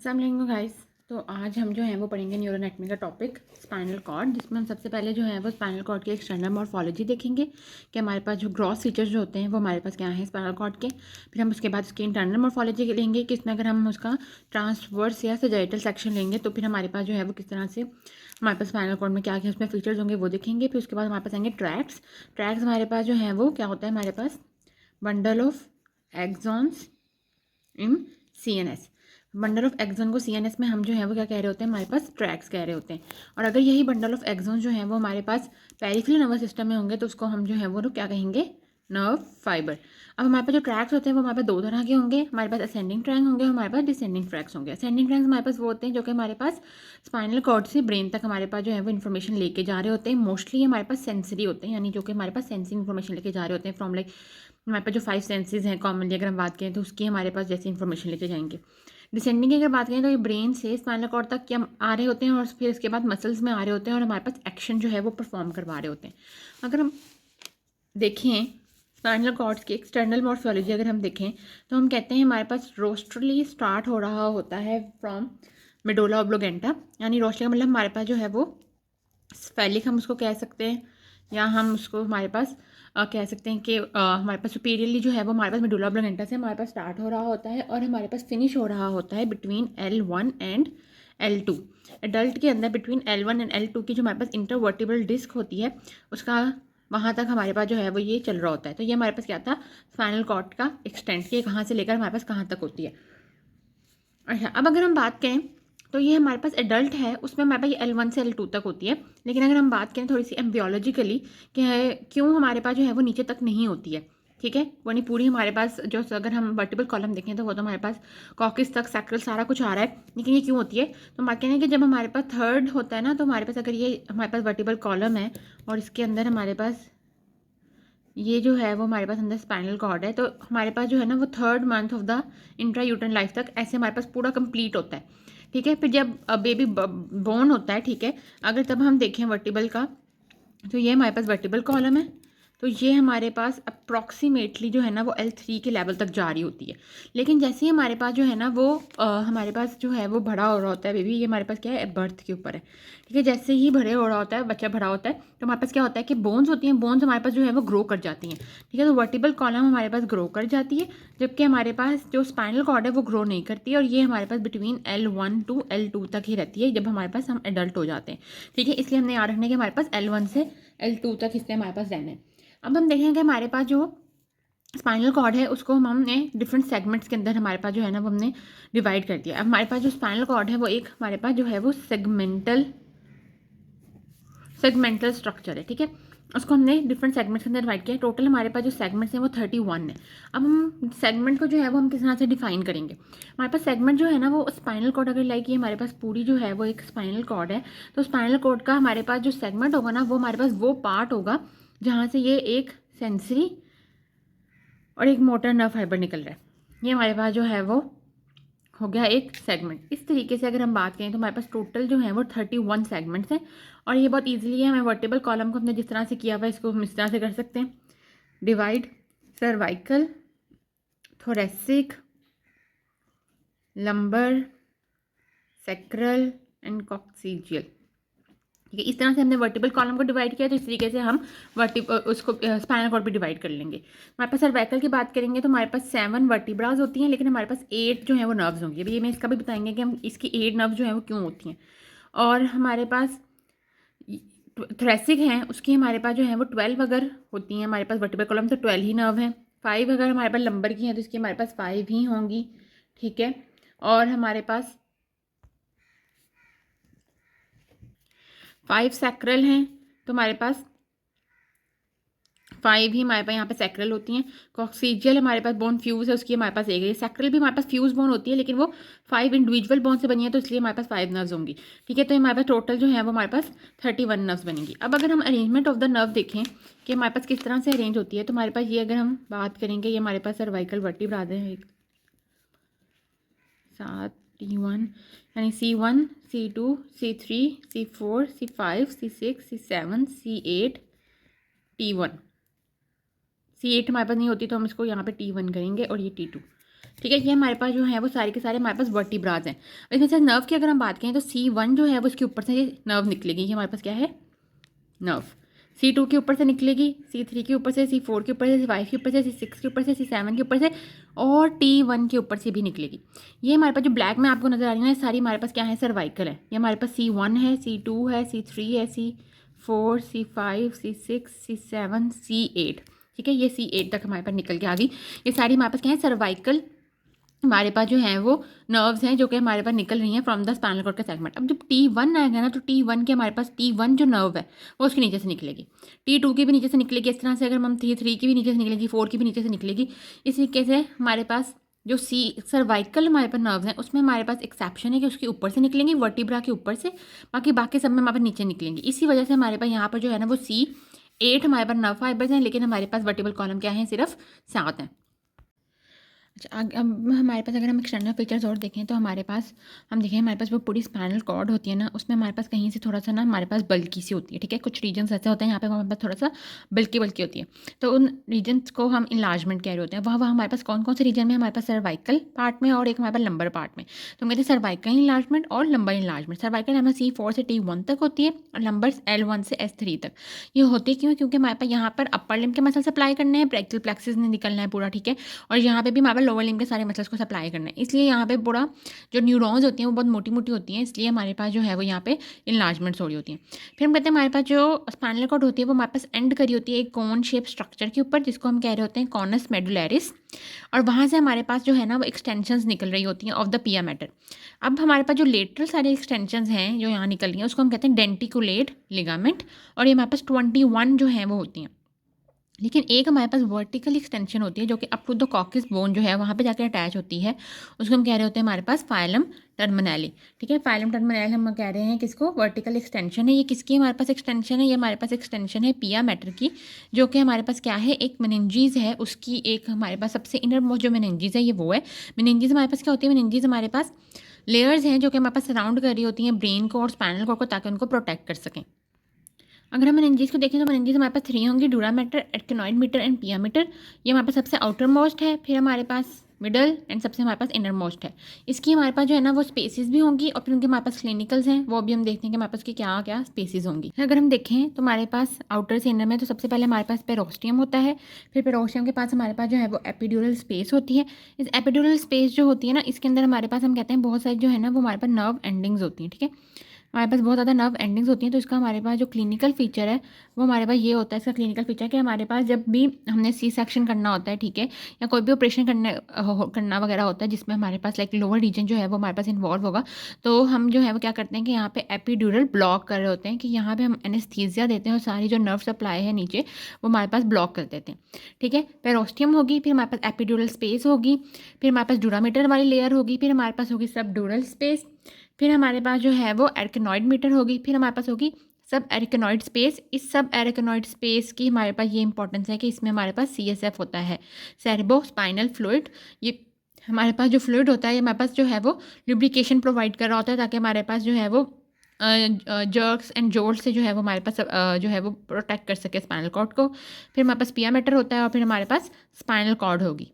अस्सलाम वालेकुम गाइस। तो आज हम जो है वो पढ़ेंगे न्यूरोएनाटमी का टॉपिक स्पाइनल कॉर्ड, जिसमें हम सबसे पहले जो है वो स्पाइनल कॉर्ड की एक्सटर्नल मॉर्फोलॉजी देखेंगे कि हमारे पास जो ग्रॉस फीचर्स जो होते हैं वो हमारे पास क्या हैं स्पाइनल कॉर्ड के। फिर हम उसके बाद उसकी इंटरनल मॉर्फोलॉजी लेंगे कि इसमें अगर हम उसका ट्रांसवर्स या सजेटल सेक्शन लेंगे तो फिर हमारे पास जो है वो किस तरह से हमारे पास स्पाइनल कॉर्ड में क्या क्या उसमें फीचर्स होंगे वो देखेंगे। फिर उसके बाद हमारे पास आएंगे ट्रैक्स। ट्रैक्स हमारे पास जो है वो क्या होता है, हमारे पास bundle of axons in CNS। Bundle of axon को CNS में हम जो है वो क्या कह रहे होते हैं, हमारे पास ट्रैक्स कह रहे होते हैं। और अगर यही बंडल ऑफ एक्सॉन जो है वो हमारे पास पेरिफेरल नर्वस सिस्टम में होंगे तो उसको हम जो है वो क्या कहेंगे, नर्व फाइबर। अब हमारे पास जो ट्रैक्स होते हैं वो हमारे पास दो तरह के होंगे, हमारे पास असेंडिंग ट्रैक होंगे, हमारे पास डिसेंडिंग ट्रैक्स होंगे। असेंडिंग ट्रैक्स हमारे पास वो होते हैं जो कि हमारे पास स्पाइनल कॉर्ड से ब्रेन तक हमारे पास जो है वो इन्फॉर्मेशन लेके जा रहे होते हैं। मोस्टली हमारे पास सेंसरी होते हैं, यानी जो कि हमारे पास सेंसिंग इन्फॉर्मेशन लेके जा रहे होते हैं फ्रॉम लाइक हमारे पास जो 5 सेंसेस हैं कॉमनली अगर हम बात करें तो उसकी हमारे पास जैसी इन्फॉर्मेशन लेके जाएंगे। डिसेंडिंग की अगर बात करें तो ये ब्रेन से स्पाइनल कॉर्ड तक क्या आ रहे होते हैं और फिर इसके बाद मसल्स में आ रहे होते हैं और हमारे पास एक्शन जो है वो परफॉर्म करवा रहे होते हैं। अगर हम देखें स्पाइनल कॉर्ड्स की एक्सटर्नल मॉर्फोलॉजी अगर हम देखें तो हम कहते हैं हमारे पास रोस्ट्रली स्टार्ट हो रहा होता है फ्रॉम मेडुला ऑब्लिगेंटा, यानी रोस्ट्रली का मतलब हमारे पास जो है वो स्फेलिक हम उसको कह सकते हैं, या हम उसको हमारे पास कह सकते हैं कि हमारे पास सुपीरियरली जो है वो हमारे पास मेडुला ऑब्लिगेंटा से हमारे पास स्टार्ट हो रहा होता है और हमारे पास फिनिश हो रहा होता है between L1 and L2। Adult के अंदर बिटवीन L1 एंड L2 की जो हमारे पास इंटरवर्टिब्रल डिस्क होती है उसका वहाँ तक हमारे पास जो है वो ये चल रहा होता है। तो ये हमारे पास क्या था, स्पाइनल कॉर्ड का एक्सटेंट, ये कहाँ से लेकर हमारे पास कहाँ तक होती है। अच्छा, अब अगर हम बात करें तो ये हमारे पास एडल्ट है, उसमें हमारे पास ये L1 से L2 तक होती है। लेकिन अगर हम बात करें थोड़ी सी एम्ब्रियोलॉजिकली कि क्यों हमारे पास जो है वो नीचे तक नहीं होती है, ठीक है, वो नहीं पूरी हमारे पास जो अगर हम वर्टिबल कॉलम देखें तो वो तो हमारे पास कॉकिस तक सैक्रल सारा कुछ आ रहा है, लेकिन ये क्यों होती है। तो हम बात करें कि जब हमारे पास थर्ड होता है ना, तो हमारे पास अगर ये हमारे पास वर्टिबल कॉलम है और इसके अंदर हमारे पास ये जो है वो हमारे पास अंदर स्पाइनल कॉर्ड है, तो हमारे पास जो है ना वो third month of the intrauterine life तक ऐसे हमारे पास पूरा कंप्लीट होता है, ठीक है। फिर जब बेबी बोर्न होता है, ठीक है, अगर तब हम देखें वर्टिबल का तो ये हमारे पास वर्टिबल कॉलम है, तो ये हमारे पास अप्रॉक्सीमेटली जो है ना वो L3 के लेवल तक जा रही होती है। लेकिन जैसे ही हमारे पास जो है ना वो हमारे पास जो है वो बड़ा हो रहा होता है बेबी, ये हमारे पास क्या है, बर्थ के ऊपर है, ठीक है। जैसे ही बड़े हो रहा होता है बच्चा, बड़ा होता है, तो हमारे पास क्या होता है कि बोन्स होती हैं, बोन्स हमारे पास जो है वो ग्रो कर जाती हैं, ठीक है। तो वर्टिबल कॉलम हमारे पास ग्रो कर जाती है, जबकि हमारे पास जो स्पाइनल कॉर्ड है वो ग्रो नहीं करती है, और ये हमारे पास बिटवीन L1 टू L2 तक ही रहती है जब हमारे पास हम एडल्ट हो जाते हैं, ठीक है। इसलिए हमने याद रखना है कि हमारे पास L1 से L2 तक इससे हमारे पास रहना है। अब हम देखेंगे हमारे पास जो स्पाइनल कॉर्ड है उसको हमने डिफरेंट सेगमेंट्स के अंदर हमारे पास जो है ना वो हमने डिवाइड कर दिया। अब हमारे पास जो स्पाइनल कॉर्ड है वो एक हमारे पास जो है वो सेगमेंटल स्ट्रक्चर है, ठीक है। उसको हमने डिफरेंट सेगमेंट्स के अंदर डिवाइड किया। टोटल हमारे पास जो सेगमेंट्स हैं वो 31 है। अब हम सेगमेंट को जो है वो हम किस तरह से डिफाइन करेंगे। हमारे पास सेगमेंट जो है ना वो स्पाइनल कॉर्ड अगर लाइक ये हमारे पास पूरी जो है वो एक स्पाइनल कॉर्ड है, तो स्पाइनल कॉर्ड का हमारे पास जो सेगमेंट होगा ना वो हमारे पास वो पार्ट होगा जहाँ से ये एक सेंसरी और एक मोटर नर्व फाइबर निकल रहा है। ये हमारे पास जो है वो हो गया एक सेगमेंट। इस तरीके से अगर हम बात करें तो हमारे पास टोटल जो है वो 31 सेगमेंट्स हैं, और ये बहुत ईजिली है, हमें वर्टिबल कॉलम को हमने जिस तरह से किया हुआ है इसको हम इस तरह से कर सकते हैं, divide cervical, thoracic, lumbar, sacral and coccygeal, ठीक है। इस तरह से हमने वर्टिबल कॉलम को डिवाइड किया, तो इस तरीके से हम उसको स्पाइनल कॉर्ड भी डिवाइड कर लेंगे। हमारे पास सर्वाइकल की बात करेंगे तो हमारे पास 7 वर्टिब्राज होती हैं, लेकिन हमारे पास 8 जो है वो नर्व्स होंगी। अभी ये मैं इसका भी बताएंगे कि हम इसकी 8 नर्व्स जो है वो क्यों होती हैं। और हमारे पास थोरेसिक हैं, उसकी हमारे पास जो है वो 12 अगर होती हैं हमारे पास वर्टिबल कॉलम तो 12 ही नर्व हैं। 5 अगर हमारे पास लंबर की हैं तो इसकी हमारे पास 5 ही होंगी, ठीक है। और हमारे पास 5 सैक्रल हैं, तो हमारे पास 5 ही हमारे पास यहाँ पे सैक्रल होती हैं। कॉक्सीजियल हमारे पास बोन फ्यूज है, उसकी हमारे पास एक है। सैक्रल भी हमारे पास फ्यूज बोन होती है, लेकिन वो 5 इंडिविजुअल बोन से बनी है, तो इसलिए हमारे पास 5 नर्व्स होंगी, ठीक है। तो हमारे पास टोटल जो है वो हमारे पास 31 नर्व्स बनेंगी। अब अगर हम अरेंजमेंट ऑफ द नर्व देखें कि हमारे पास किस तरह से अरेंज होती है, तो हमारे पास ये अगर हम बात करेंगे, ये हमारे पास सर्वाइकल वर्टिब्रा है, एक 7 T1, यानी C1, C2, C3, C4, C5, C6, C7, C8, T1। C8 हमारे पास नहीं होती तो हम इसको यहाँ पे T1 करेंगे, और ये T2। ठीक है, ये हमारे पास जो है वो सारे के सारे हमारे पास वर्टिब्राज हैं। इसमें से नर्व की अगर हम बात करें तो C1 जो है वो इसके ऊपर से ये नर्व निकलेगी, ये हमारे पास क्या है, नर्व। C2 के ऊपर से निकलेगी, C3 के ऊपर से, C4 के ऊपर से, C5 के ऊपर से, C6 के ऊपर से, C7 के ऊपर से और T1 के ऊपर से भी निकलेगी। ये हमारे पास जो ब्लैक में आपको नजर आ रही है ना, सारी हमारे पास क्या है, सर्वाइकल है। ये हमारे पास C1 है, C2 है, C3 है, C4, C5, C6, C7, C8। ठीक है, ये C8 तक हमारे पास निकल के आ गई। ये सारी हमारे पास क्या है, सर्वाइकल हमारे पास जो है वो नर्व्स हैं जो कि हमारे पास निकल रही हैं फ्रॉम द स्पाइनल कॉर्ड का सेगमेंट। अब जब T1 आएगा ना, तो T1 के हमारे पास T1 जो नर्व है वो उसके नीचे से निकलेगी, T2 की भी नीचे से निकलेगी, इस तरह से अगर हम T3 की भी नीचे से निकलेगी, 4 की भी नीचे से निकलेगी। इस तरीके से हमारे पास जो सर्वाइकल हमारे पास नर्व्स हैं उसमें हमारे पास एक्सेप्शन है कि उसके ऊपर से निकलेंगी, वर्टिब्रा के ऊपर से, बाकी बाकी सब में हमारे पास नीचे निकलेंगी। इसी वजह से हमारे पास यहाँ पर जो है ना वो C8 हमारे पास नर्व फाइबर्स हैं, लेकिन हमारे पास वर्टिबल कॉलम क्या है, सिर्फ 7 हैं। अच्छा, अब हमारे पास अगर हम एक्सटर्नल फीचर्स और देखें तो हमारे पास, हम देखें हमारे पास वो पूरी स्पाइनल कॉर्ड होती है ना, उसमें हमारे पास कहीं से थोड़ा सा ना हमारे पास बल्की सी होती है। ठीक है, कुछ रीजन्स ऐसे होते हैं यहाँ पे हमारे पास थोड़ा सा बल्की बल्की होती है, तो उन रीजन्स को हम इनलार्जमेंट कह रहे होते हैं। वह हमारे पास कौन कौन से रीजन में, हमारे पास सर्वाइकल पार्ट में और एक हमारे पास लंबर पार्ट में। तो हम कहते हैं सर्वाइकल इनलार्जमेंट और लंबर इनलार्जमेंट। सर्वाइकल हमारे C4 से T1 तक होती है और लंबर्स L1 से S3 तक। ये होती है क्यों, क्योंकि हमारे पास यहाँ पर अपर लिम्ब के मसल सप्लाई करने हैं, ब्रैकियल प्लेक्सिस ने निकलना है पूरा। ठीक है, और यहाँ पे भी हमारे पास लोअर लिम्ब के सारे मसल्स को सप्लाई करना है, इसलिए यहाँ पे पूरा जो न्यूरॉन्स होती हैं वो बहुत मोटी मोटी होती हैं, इसलिए हमारे पास जो है वो यहाँ पे इनलार्जमेंट्स हो रही होती हैं। फिर हम कहते हैं हमारे पास जो स्पाइनल कॉर्ड होती है वो हमारे पास एंड करी होती है एक कोन शेप स्ट्रक्चर के ऊपर, जिसको हम कह रहे होते हैं कॉनस मेडुलैरिस, और वहाँ से हमारे पास जो है ना वो एक्सटेंशंस निकल रही होती हैं ऑफ द पिया मैटर। अब हमारे पास जो लेटरल सारी एक्सटेंशंस हैं जो यहाँ निकल रही हैं उसको हम कहते हैं डेंटिकुलेट लिगामेंट, और ये हमारे पास 21 जो हैं वो होती हैं। लेकिन एक हमारे पास वर्टिकल एक्सटेंशन होती है जो कि up to the coccyx bone जो है वहाँ पे जाके अटैच होती है, उसको हम कह रहे होते हैं हमारे पास फाइलम टर्मिनली। ठीक है, फाइलम टर्मिनली हम कह रहे हैं किसको, वर्टिकल एक्सटेंशन है। ये किसकी हमारे पास एक्सटेंशन है, ये हमारे पास एक्सटेंशन है पिया मैटर की, जो कि हमारे पास क्या है, एक मेनिंजीज है उसकी, एक हमारे पास सबसे इनर मोस्ट जो मेनिंजीज है ये वो है। मेनिंजीज हमारे पास क्या होती है, मेनिंजीज हमारे पास लेयर्स हैं जो कि हमारे पास सराउंड कर रही होती हैं ब्रेन को और स्पाइनल कॉर्ड को, ताकि उनको प्रोटेक्ट कर सकें। अगर हम मेनिंजेस को देखें तो मेनिंजेस हमारे पास 3 होंगी, डूरा मैटर, एटकेनॉइड मीटर एंड पिया मीटर। ये हमारे पास सबसे आउटर मोस्ट है, फिर हमारे पास मिडल एंड सबसे हमारे पास इनर मोस्ट है। इसकी हमारे पास जो है ना वो स्पेसिस भी होंगी, और फिर उनके हमारे पास क्लिनिकल्स हैं, वो भी हम देखते हैं कि हमारे पास की क्या क्या स्पेसिस होंगी। अगर हम देखें तो हमारे पास आउटर से इनर में, तो सबसे पहले हमारे पास पेरोस्टियम होता है, फिर पेरोस्टियम के पास हमारे पास जो है वो एपिड्यूरल स्पेस होती है। इस एपिड्यूरल स्पेस जो होती है ना, इसके अंदर हमारे पास हम कहते हैं बहुत सारी जो है ना वो हमारे पास नर्व एंडिंग्स होती हैं। ठीक है, हमारे पास बहुत ज़्यादा नर्व एंडिंग्स होती हैं, तो इसका हमारे पास जो क्लिनिकल फीचर है वो हमारे पास ये होता है। इसका क्लिनिकल फीचर कि हमारे पास जब भी हमने सी सेक्शन करना होता है, ठीक है, या कोई भी ऑपरेशन करना वगैरह होता है जिसमें हमारे पास लाइक लोअर रीजन जो है वो हमारे पास इन्वॉल्व होगा, तो हम जो है वो क्या करते हैं कि यहाँ पे एपिड्यूरल ब्लॉक कर रहे होते हैं, कि यहाँ पे हम एनेस्थीसिया देते हैं और सारी जो नर्व सप्लाई है नीचे वो हमारे पास ब्लॉक कर देते हैं। ठीक है, पेरोस्टियम होगी, फिर हमारे पास एपिड्यूरल स्पेस होगी, फिर हमारे पास ड्यूरामीटर वाली लेयर होगी, फिर हमारे पास होगी सब ड्यूरल स्पेस, फिर हमारे पास जो है वो एरिकनॉइड मीटर होगी, फिर हमारे पास होगी सब एरिकनॉइड स्पेस। इस सब एरिकनॉइड स्पेस की हमारे पास ये इंपॉर्टेंस है कि इसमें हमारे पास CSF होता है, सेरेब्रो स्पाइनल फ्लूइड। ये हमारे पास जो फ्लूइड होता है ये हमारे पास जो है वो लुब्रिकेशन प्रोवाइड कर रहा होता है, ताकि हमारे पास जो है वो जर्क्स एंड जोल्ट से जो है वो हमारे पास जो है वो प्रोटेक्ट कर सके स्पाइनल कॉर्ड को। फिर हमारे पास पिया मैटर होता है, और फिर हमारे पास स्पाइनल कॉर्ड होगी।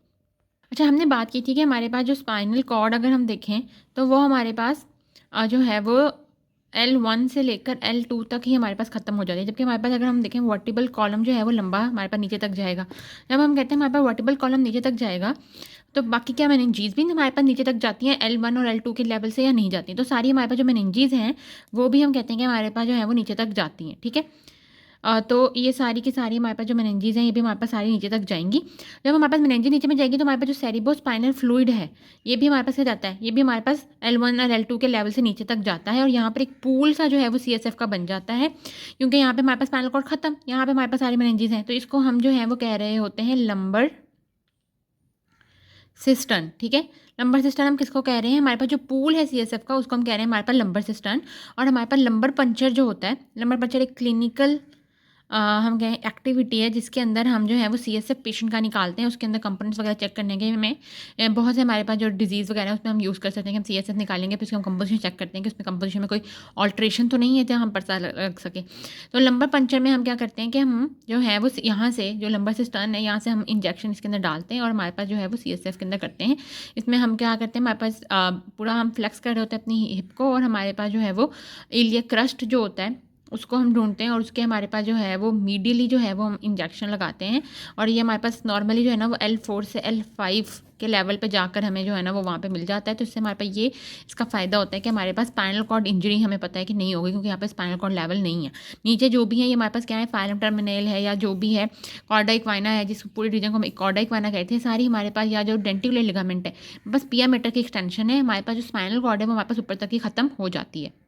अच्छा, हमने बात की थी कि हमारे पास जो स्पाइनल कॉर्ड अगर हम देखें तो वो हमारे पास जो है वो L1 से लेकर L2 तक ही हमारे पास ख़त्म हो जाती है, जबकि हमारे पास अगर हम देखें वर्टिबल कॉलम जो है वो लंबा हमारे पास नीचे तक जाएगा। जब हम कहते हैं हमारे पास वर्टिबल कॉलम नीचे तक जाएगा, तो बाकी क्या मेनिंजीज भी हमारे पास नीचे तक जाती हैं L1 और L2 के लेवल से, या नहीं जाती। तो सारी हमारे पास जो मेनिंजीज हैं वो भी हम कहते हैं कि हमारे पास जो है वो नीचे तक जाती हैं। ठीक है, तो ये सारी की सारी हमारे पास जो मेनिंजीज हैं ये भी हमारे पास सारी नीचे तक जाएंगी। जब हमारे पास मेनिंजी नीचे में जाएगी तो हमारे पास जो सेरिब्रो स्पाइनल फ्लूइड है ये भी हमारे पास से जाता है, ये भी हमारे पास L1 और L2 के लेवल से नीचे तक जाता है, और यहाँ पर एक पूल सा जो है वो CSF का बन जाता है, क्योंकि यहाँ पे हमारे पास स्पाइनल कॉर्ड खत्म, यहाँ पे हमारे पास सारी मेनिंजीज हैं, तो इसको हम जो है वो कह रहे होते हैं लंबर सिस्टन। ठीक है, लंबर सिस्टन हम किसको कह रहे हैं, हमारे पास जो पूल है CSF का उसको हम कह रहे हैं हमारे पास लंबर सिस्टन। और हमारे पास लंबर पंचर जो होता है, लंबर पंचर एक क्लिनिकल हम कहें एक्टिविटी है जिसके अंदर हम जो है वो CSF पेशेंट का निकालते हैं। उसके अंदर कंपोनेंट्स वगैरह चेक करने के में बहुत से हमारे पास जो डिजीज़ वगैरह है उसमें हम यूज़ कर सकते हैं कि हम CSF निकालेंगे फिर उसकी हम कंपोजिशन चेक करते हैं कि उसमें कंपोजिशन में कोई ऑल्ट्रेशन तो नहीं है तो हम पता लग सके। तो लंबर पंचर में हम क्या करते हैं कि हम जो है वो यहाँ से जो लंबर से स्टर्न है यहाँ से हम इंजेक्शन इसके अंदर डालते हैं और हमारे पास जो है वो CSF के अंदर करते हैं। इसमें हम क्या करते हैं, हमारे पास पूरा हम फ्लेक्स कर रहे होते हैं अपनी हिप को और हमारे पास जो है वो इलियक क्रस्ट जो होता है उसको हम ढूंढते हैं और उसके हमारे पास जो है वो मीडियली जो है वो हम इंजेक्शन लगाते हैं। और ये हमारे पास नॉर्मली जो है ना वो L4 से L5 के लेवल पे जाकर हमें जो है ना वो वहाँ पे मिल जाता है। तो इससे हमारे पास ये इसका फ़ायदा होता है कि हमारे पास स्पाइनल कॉर्ड इंजरी हमें पता है कि नहीं होगी क्योंकि यहाँ पे स्पाइनल कॉर्ड लेवल नहीं है। नीचे जो भी है ये हमारे पास क्या है, फाइलम टर्मिनल है या जो भी है कॉर्डा इक्वाइना है, जिस पूरी रीजन को हम कॉर्डा इक्वाइना कहते हैं, सारी हमारे पास या जो डेंटिकुलर लिगामेंट है बस पिया मीटर की एक्सटेंशन है, हमारे पास जो स्पाइनल कॉर्ड है वो हमारे पास ऊपर तक ही ख़त्म हो जाती है।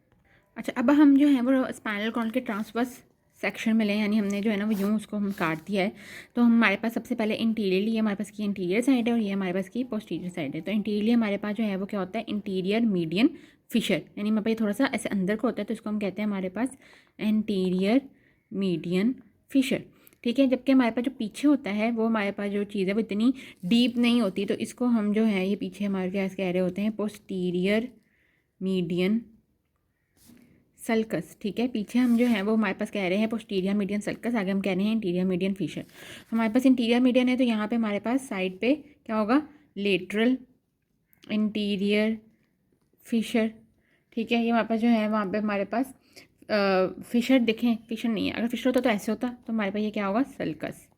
अच्छा, अब हम जो है वो स्पाइनल कॉर्ड के ट्रांसवर्स सेक्शन में लें, यानी हमने जो है ना वो यूँ उसको हम काट दिया है। तो हमारे पास सबसे पहले इंटीरियरली ये हमारे पास की इंटीरियर साइड है और ये हमारे पास की पोस्टीरियर साइड है। तो इंटीरियरली हमारे पास जो है वो क्या होता है, इंटीरियर मीडियन फिशर, यानी हमारे पास ये थोड़ा सा ऐसे अंदर को होता है तो इसको हम कहते हैं हमारे पास इंटीरियर मीडियन फिशर। ठीक है, जबकि हमारे पास जो पीछे होता है वो हमारे पास जो चीज़ है वो इतनी डीप नहीं होती, तो इसको हम जो है ये पीछे हमारे क्या कह रहे होते हैं, पोस्टीरियर मीडियन सल्कस। ठीक है, पीछे हम जो है वो हमारे पास कह रहे हैं पोस्टीरियर मीडियन सल्कस, आगे हम कह रहे हैं इंटीरियर मीडियन फिशर। हमारे पास इंटीरियर मीडियन है तो यहाँ पे हमारे पास साइड पे क्या होगा, लेटरल इंटीरियर फिशर। ठीक है, ये हमारे पास जो है वहाँ पे हमारे पास फिशर देखें, फिशर नहीं है, अगर फिशर होता तो ऐसे होता, तो हमारे पास ये क्या होगा, सल्कस।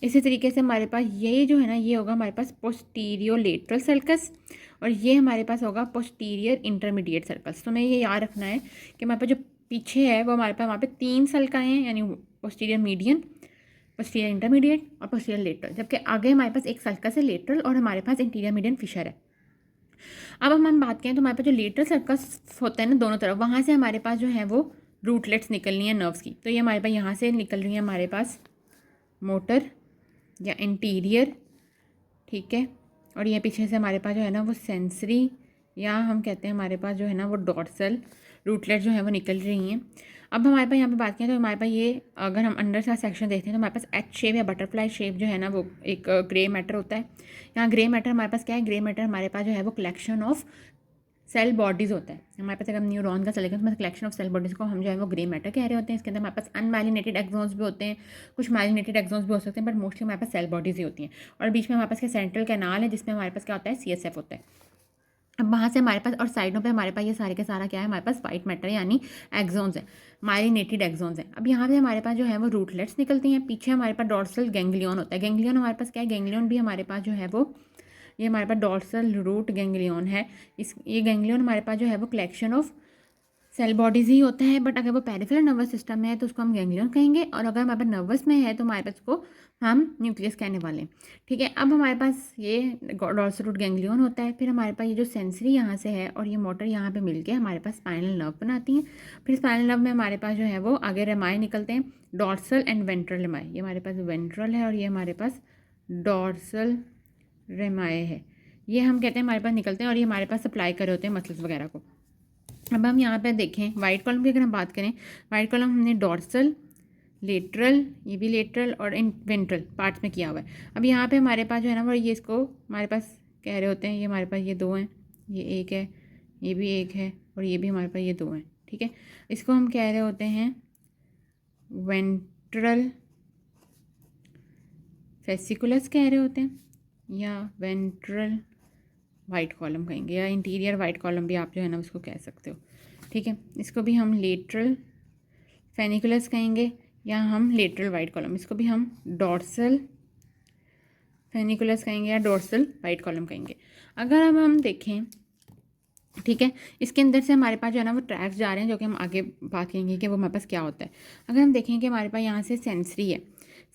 इसी तरीके से हमारे पास ये जो है ना ये होगा हमारे पास पोस्टीरियर लेटरल सर्कस और ये हमारे पास होगा पोस्टीरियर इंटरमीडिएट सर्कस। तो हमें ये याद रखना है कि हमारे पास जो पीछे है वो हमारे पास वहाँ पे 3 सल्काएँ हैं, यानी पोस्टीरियर मीडियन, पोस्टीरियर इंटरमीडिएट और पोस्टीरियर लेटरल, जबकि आगे हमारे पास एक सर्कस है लेटरल और हमारे पास इंटीरियर मीडियन फिशर है। अब हम बात करें तो हमारे पास जो लेटरल सर्कस होता है ना दोनों तरफ, वहाँ से हमारे पास जो है वो रूटलेट्स निकलनी है नर्व्स की। तो ये हमारे पास यहाँ से निकल रही है हमारे पास मोटर या इंटीरियर, ठीक है, और ये पीछे से हमारे पास जो है ना वो सेंसरी या हम कहते हैं हमारे पास जो है ना वो डॉर्सल रूटलेट जो है वो निकल रही हैं। अब हमारे पास यहाँ पे बात करें तो हमारे पास ये अगर हम अंडर का सेक्शन देखते हैं तो हमारे पास एच शेप या बटरफ्लाई शेप जो है ना वो एक ग्रे मैटर होता है। यहाँ ग्रे मैटर हमारे पास क्या है, ग्रे मैटर हमारे पास जो है वो कलेक्शन ऑफ सेल बॉडीज़ होता है। हमारे पास अगर न्यूरॉन का सेल है कलेक्शन ऑफ सेल बॉडीज़ को हम जो है वो ग्रे मैटर कह रहे होते हैं। इसके अंदर हमारे पास अनमाइलिनेटेड एक्सोन्स भी होते हैं, कुछ माइलिनेटेड एक्सोन्स भी हो सकते हैं, बट मोस्टली हमारे पास सेल बॉडीज़ ही होती हैं। और बीच में हमारे पास क्या सेंट्रल कैनाल है जिसमें हमारे पास क्या होता है, CSF होता है। अब वहाँ से हमारे पास और साइडों पे हमारे पास ये सारे के सारा क्या है, हमारे पास वाइट मैटर यानी एक्सोन्स है, माइलिनेटेड एक्सोन्स हैं। अब यहाँ पे हमारे पास जो है वो रूटलेट्स निकलती हैं। पीछे हमारे पास डॉर्सल गैंग्लियन होता है। गैंग्लियन हमारे पास क्या है, गैंग्लियन भी हमारे पास जो है वो ये हमारे पास डॉर्सल रूट गैंग्लियन है। ये गैंग्लियन हमारे पास जो है वो कलेक्शन ऑफ सेल बॉडीज़ ही होता है, बट अगर वो पेरिफेरल नर्वस सिस्टम में है तो उसको हम गैंग्लियन कहेंगे, और अगर हमारे पास नर्वस में है तो हमारे पास उसको हम न्यूक्लियस कहने वाले हैं। ठीक है, अब हमारे पास ये डॉर्सल रूट गैंग्लियन होता है, फिर हमारे पास ये जो सेंसरी यहाँ से है और ये मोटर यहाँ पे मिलके हमारे पास स्पाइनल नर्व बनाती हैं। फिर स्पाइनल नर्व में हमारे पास जो है वो आगे रेमाए निकलते हैं, डॉर्सल एंड वेंट्रल रेमाए। ये हमारे पास वेंट्रल है और ये हमारे पास डॉर्सल रेमाए है। ये हम कहते हैं हमारे पास निकलते हैं और ये हमारे पास सप्लाई कर रहे होते हैं मसल्स वगैरह को। अब हम यहाँ पे देखें वाइट कॉलम की अगर हम बात करें, वाइट कॉलम हमने डॉर्सल, लेटरल, ये भी लेटरल और वेंट्रल पार्ट्स में किया हुआ है। अब यहाँ पे हमारे पास जो है ना वो ये इसको हमारे पास कह रहे होते हैं, ये हमारे पास ये 2 हैं, ये एक है, ये भी एक है और ये भी हमारे पास ये 2 हैं। ठीक है, इसको हम कह रहे होते हैं वेंट्रल फेसिकुलस कह रहे होते हैं या वेंट्रल वाइट कॉलम कहेंगे या इंटीरियर वाइट कॉलम भी आप जो है ना उसको कह सकते हो। ठीक है, इसको भी हम लेटरल फेनिकुलस कहेंगे या हम लेटरल वाइट कॉलम, इसको भी हम डॉर्सल फेनिकुलस कहेंगे या डॉर्सल वाइट कॉलम कहेंगे। अगर अब हम देखें, ठीक है, इसके अंदर से हमारे पास जो है ना वो ट्रैक्स जा रहे हैं जो कि हम आगे बात करेंगे कि वो हमारे पास क्या होता है। अगर हम देखें कि हमारे पास यहाँ से सेंसरी है,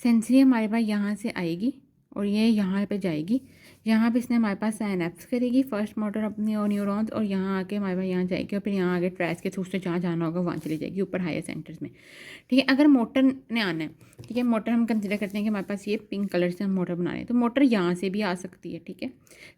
सेंसरी हमारे पास यहाँ से आएगी और ये यहाँ पे जाएगी, यहाँ पे इसने हमारे पास साइनेप्स करेगी फर्स्ट मोटर अपनी और न्यूरॉन्स, और यहाँ आके हमारे पास यहाँ जाएगी और फिर यहाँ आगे ट्रैस के थ्रू से जहाँ जाना होगा वहाँ चली जाएगी ऊपर हायर सेंटर्स में। ठीक है, अगर मोटर ने आना है, ठीक है, मोटर हम कंसिडर करते हैं कि हमारे पास ये पिंक कलर से हम मोटर बना रहे हैं, तो मोटर यहाँ से भी आ सकती है। ठीक है,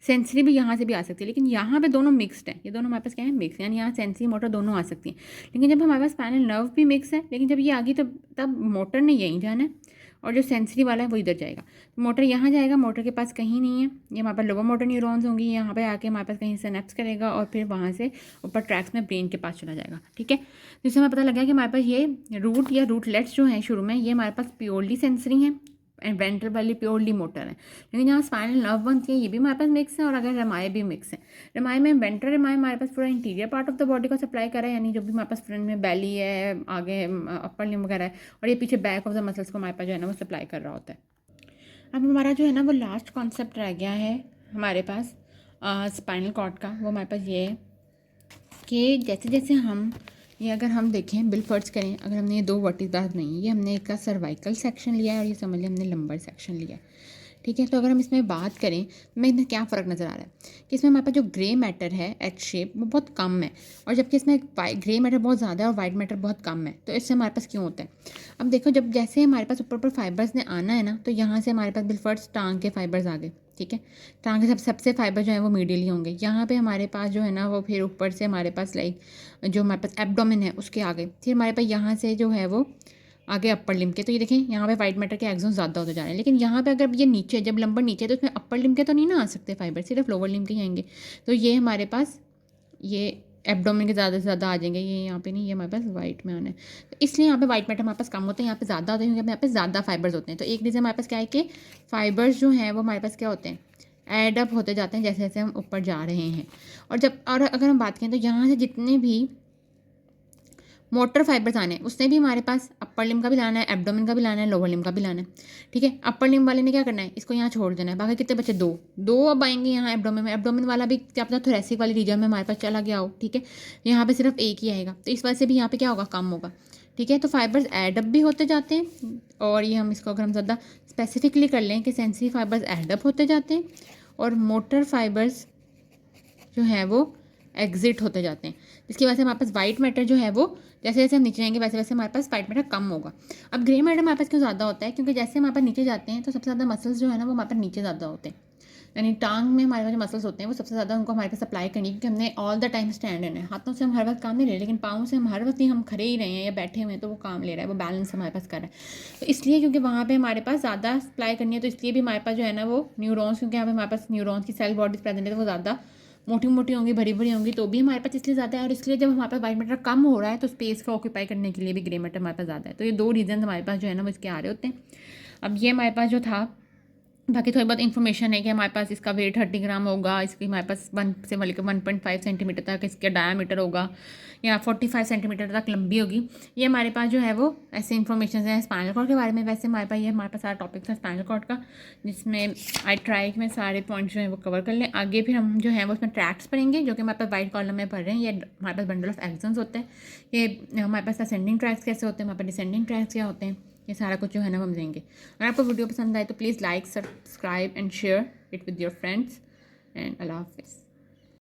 सेंसरी भी यहाँ से भी आ सकती है, लेकिन यहाँ पे दोनों मिक्सड है, ये दोनों हमारे पास क्या है, मिक्स, यानी यहाँ सेंसरी मोटर दोनों आ सकती हैं। लेकिन जब हमारे पास स्पाइनल नर्व भी मिक्स है, लेकिन जब ये आ गई तब मोटर ने यहीं जाना है और जो सेंसरी वाला है वो इधर जाएगा। तो मोटर यहाँ जाएगा, मोटर के पास कहीं नहीं है, ये हमारे पास लोअर मोटर न्यूरॉन्स होंगी, यहाँ पे आके हमारे पास कहीं सिनेप्स करेगा और फिर वहाँ से ऊपर ट्रैक्स में ब्रेन के पास चला जाएगा। ठीक है, तो इससे हमें पता लगा कि हमारे पास ये रूट या रूटलेट्स जो हैं शुरू में, ये हमारे पास प्योरली सेंसरी हैं एंड वेंट्रल वाली प्योरली मोटर है। लेकिन यहाँ स्पाइनल नर्व बनती है, ये भी हमारे पास मिक्स है, और अगर रमाए भी मिक्स है। रमाए में वेंट्रल रमाए हमारे पास पूरा interior part of the body को सप्लाई कर रहा है, यानी जो भी हमारे पास फ्रंट में बैली है, आगे अपर लिम्ब वगैरह है, और ये पीछे बैक ऑफ द मसल्स को हमारे पास जो है ना वो सप्लाई कर रहा होता है। अब हमारा जो है ना वो लास्ट कॉन्सेप्ट रह गया है हमारे पास स्पाइनल कॉर्ड का। वो हमारे पास ये है कि जैसे जैसे हम ये अगर हम देखें बिलफर्ज करें, अगर हमने ये दो वर्टिब्रास नहीं, ये हमने एक का सर्वाइकल सेक्शन लिया है और ये समझ लिया हमने लंबर सेक्शन लिया है। ठीक है, तो अगर हम इसमें बात करें में इनमें क्या फ़र्क नज़र आ रहा है कि इसमें हमारे पास जो ग्रे मैटर है एच शेप वो बहुत कम है, और जबकि इसमें ग्रे मैटर बहुत ज़्यादा है और वाइट मैटर बहुत कम है। तो इससे हमारे पास क्यों होता है? अब देखो, जब जैसे हमारे पास ऊपर फाइबर्स ने आना है ना, तो यहाँ से हमारे पास बिलफर्ज टांग के फाइबर्स आ गए। ठीक है, टांग के सबसे फाइबर जो है वो मीडियली होंगे। यहाँ पे हमारे पास जो है ना वो फिर ऊपर से हमारे पास लाइक जो हमारे पास एब्डोमेन है उसके आगे, फिर हमारे पास यहाँ से जो है वो आगे अपर लिम्ब के। तो ये देखें यहाँ पे वाइट मैटर के एक्सोन ज़्यादा होते जा रहे हैं, लेकिन यहाँ पे अगर ये नीचे, जब लंबर नीचे है तो उसमें अपर लिम्ब के तो नहीं ना आ सकते फाइबर, सिर्फ लोअर लिम्ब के ही आएंगे। तो ये हमारे पास ये एब्डोमेन के ज़्यादा से ज़्यादा आ जाएंगे, ये यहाँ पे नहीं, ये हमारे पास वाइट में आना है। तो इसलिए यहाँ पे वाइट मैटर हमारे पास कम होते हैं, यहाँ पे ज़्यादा होते हैं क्योंकि यहाँ पे ज़्यादा फाइबर्स होते हैं। तो एक रीज़न हमारे पास क्या है कि फाइबर्स जो हैं वो हमारे पास क्या होते हैं, एड अप होते जाते हैं जैसे जैसे हम ऊपर जा रहे हैं। और अगर हम बात करें तो यहाँ से जितने भी मोटर फाइबर्स आने हैं उसने भी हमारे पास अपर लिम्ब का भी लाना है, एब्डोमेन का भी लाना है, लोअर लिम्ब का भी लाना है। ठीक है, अपर लिम्ब वाले ने क्या करना है, इसको यहाँ छोड़ देना है। बाकी कितने बचे, दो अब आएंगे यहाँ एब्डोमेन में। एब्डोमेन वाला भी क्या पता थोरेसिक वाली रीजन में हमारे पास चला गया हो। ठीक है, यहाँ पे सिर्फ एक ही आएगा, तो इस वजह से भी यहाँ पे क्या होगा, कम होगा। ठीक है, तो फाइबर्स एडअप भी होते जाते हैं, और ये हम इसको अगर हम ज़्यादा स्पेसिफिकली कर लें कि सेंसरी फाइबर्स एडअप होते जाते हैं और मोटर फाइबर्स जो है वो एग्जिट होते जाते हैं, जिसकी वजह से हमारे पास वाइट मैटर जो है वो जैसे जैसे हम नीचे जाएंगे वैसे वैसे हमारे पास वाइट मैटर कम होगा। अब ग्रे मैटर हमारे पास क्यों ज़्यादा होता है, क्योंकि जैसे हमारे पास नीचे जाते हैं तो सबसे ज़्यादा मसल्स जो है ना वो हमारे पास नीचे ज़्यादा होते हैं, यानी टांग में हमारे पास जो मसल्स होते हैं वो सबसे ज़्यादा उनको हमारे पास सप्लाई करनी, क्योंकि हमने ऑल द टाइम स्टैंड है। हाथों से हम हर वक्त काम नहीं ले रहे, लेकिन पाँव से हम हर वक्त ही हम खड़े ही रहे हैं या बैठे हुए हैं तो वो काम ले रहा है, वो बैलेंस हमारे पास कर रहा है। तो इसलिए क्योंकि वहाँ पे हमारे पास ज़्यादा सप्लाई करनी है, तो इसलिए भी हमारे पास जो है ना वो न्यूरॉन्स, क्योंकि यहाँ पे हमारे पास न्यूरॉन्स की सेल बॉडीज प्रेजेंट है तो वो ज़्यादा मोटी मोटी होंगी, भरी भरी होंगी, तो भी हमारे पास इसलिए ज़्यादा है। और इसलिए जब हमारे पास वाइट मैटर कम हो रहा है तो स्पेस को ऑक्यूपाई करने के लिए भी ग्रे मैटर हमारे पास ज़्यादा है। तो ये दो रीज़न हमारे पास जो है ना वो इसके आ रहे होते हैं। अब ये हमारे पास जो था, बाकी थोड़ी बहुत इन्फॉर्मेशन है कि हमारे पास इसका वेट 30 ग्राम होगा, इसकी हमारे पास 1 से बल्कि 1.5 सेंटीमीटर तक इसका डायामीटर होगा, या 45 सेंटीमीटर तक लंबी होगी। ये हमारे पास जो है वो ऐसे इन्फॉर्मेशन है स्पाइनल कॉर्ड के बारे में। वैसे हमारे पास ये हमारे पास सारा टॉपिक था स्पाइनल कॉर्ड का, जिसमें आई ट्राई कि मैं सारे पॉइंट्स जो है वो कवर कर लें। आगे फिर हम जो है वो उसमें ट्रैक्स पढ़ेंगे, जो कि हमारे पास वाइट कॉलम में पढ़ रहे हैं। ये हमारे पास बंडल ऑफ एक्सन्स होते हैं, ये हमारे पास असेंडिंग ट्रैक्स कैसे होते हैं, हमारे पास डिसेंडिंग ट्रैक्स क्या होते हैं, ये सारा कुछ जो है ना हम देंगे। अगर आपको वीडियो पसंद आए तो please like, subscribe and share it with your friends, and अल्लाह हाफिज़।